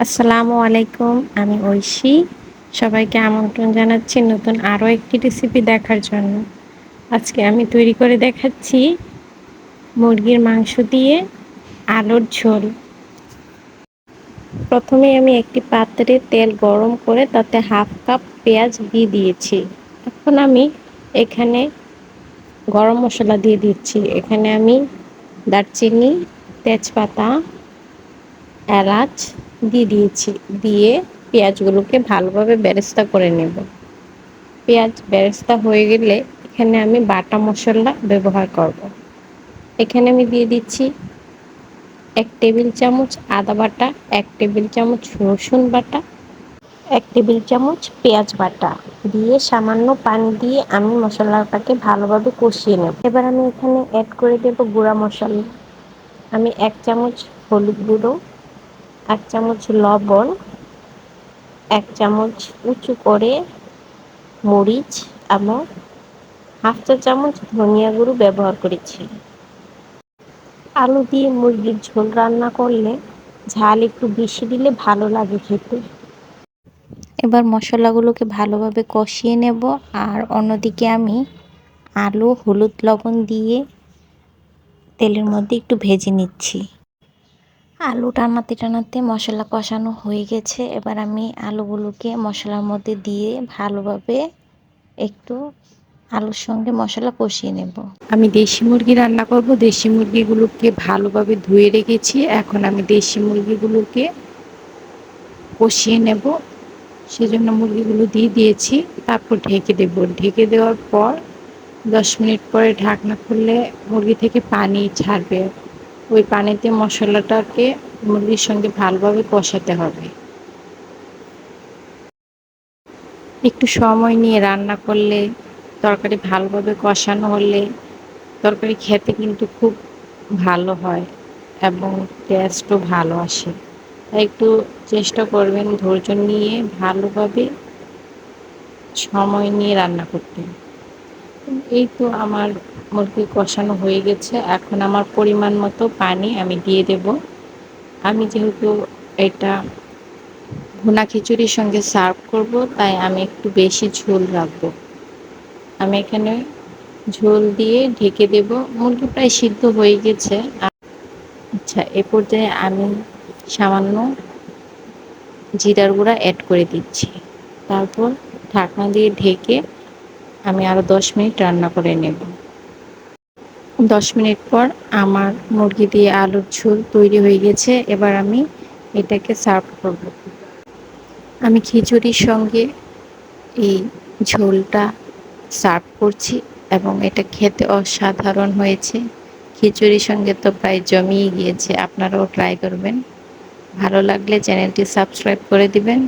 আসসালামু আলাইকুম। আমি ঐশী। সবাইকে আমন্ত্রণ জানাচ্ছি নতুন আরও একটি রেসিপি দেখার জন্য। আজকে আমি তৈরি করে দেখাচ্ছি মুরগির মাংস দিয়ে আলুর ঝোল। প্রথমে আমি একটি পাত্রে তেল গরম করে তাতে হাফ কাপ পেঁয়াজ দিয়ে দিয়েছি। এখন আমি এখানে গরম মশলা দিয়ে দিচ্ছি। এখানে আমি দারচিনি, তেজপাতা, এলাচ দিয়ে দিয়েছি। দিয়ে পেঁয়াজগুলোকে ভালোভাবে বেরেস্তা করে নেব। পেঁয়াজ বেরেস্তা হয়ে গেলে এখানে আমি বাটা মশলা ব্যবহার করব। এখানে আমি দিয়ে দিচ্ছি 1 টেবিল চামচ আদা বাটা, 1 টেবিল চামচ রসুন বাটা, 1 টেবিল চামচ পেঁয়াজ বাটা দিয়ে সামান্য পানি দিয়ে আমি মশলাটাকে ভালোভাবে কষিয়ে নেব। এবার আমি এখানে অ্যাড করে দেব গুঁড়া মশলা। আমি 1 চামচ হলুদ গুঁড়ো, 1 চামচ লবণ, 1 চামচ উঁচু করে মরিচ এবং হাফ চা চামচ ধনিয়া গুঁড়ো ব্যবহার করেছি। আলু দিয়ে মুরগির ঝোল রান্না করলে ঝাল একটু বেশি দিলে ভালো লাগে খেতে। এবার মশলাগুলোকে ভালোভাবে কষিয়ে নেব। আর অন্যদিকে আমি আলু হলুদ লবণ দিয়ে তেলের মধ্যে একটু ভেজে নিচ্ছি। আলু টানাতে টানাতে মশলা কষানো হয়ে গেছে। এবার আমি আলুগুলোকে মশলার মধ্যে দিয়ে ভালোভাবে একটু আলুর সঙ্গে মশলা কষিয়ে নেব। আমি দেশি মুরগি রান্না করব। দেশি মুরগিগুলোকে ভালোভাবে ধুয়ে রেখেছি। এখন আমি দেশি মুরগিগুলোকে কষিয়ে নেব। সেজন্য মুরগিগুলো দিয়ে দিয়েছি। তারপর ঢেকে দেব। ঢেকে দেওয়ার পর 10 মিনিট পরে ঢাকনা খুললে মুরগি থেকে পানি ছাড়বে। ওই পানিতে মশলাটাকে মুরগির সঙ্গে ভালোভাবে কষাতে হবে। একটু সময় নিয়ে রান্না করলে, তরকারি ভালোভাবে কষানো হলে তরকারি খেতে কিন্তু খুব ভালো হয় এবং টেস্টও ভালো আসে। তাই একটু চেষ্টা করবেন ধৈর্য নিয়ে ভালোভাবে সময় নিয়ে রান্না করতে। এই তো আমার মুরগি কষানো হয়ে গেছে। এখন আমার পরিমাণ মতো পানি আমি দিয়ে দেব। আমি যেহেতু এটা ভুনা খিচুড়ির সঙ্গে সার্ভ করব, তাই আমি একটু বেশি ঝোল রাখবো। আমি এখানে ঝোল দিয়ে ঢেকে দেব। মুরগি প্রায় সিদ্ধ হয়ে গেছে। আচ্ছা, এ পর্যায়ে আমি সামান্য জিরার গুঁড়া অ্যাড করে দিচ্ছি। তারপর ঢাকনা দিয়ে ঢেকে আমি আরও 10 মিনিট রান্না করে নেব। 10 মিনিট পর আমার মুরগি দিয়ে আলুর ঝোল তৈরি হয়ে গেছে। এবার আমি এটাকে সার্ভ করব। আমি খিচুড়ির সঙ্গে এই ঝোলটা সার্ভ করছি এবং এটা খেতে অসাধারণ হয়েছে। খিচুড়ির সঙ্গে তো প্রায় জমিয়ে গিয়েছে। আপনারাও ট্রাই করবেন। ভালো লাগলে চ্যানেলটি সাবস্ক্রাইব করে দিবেন।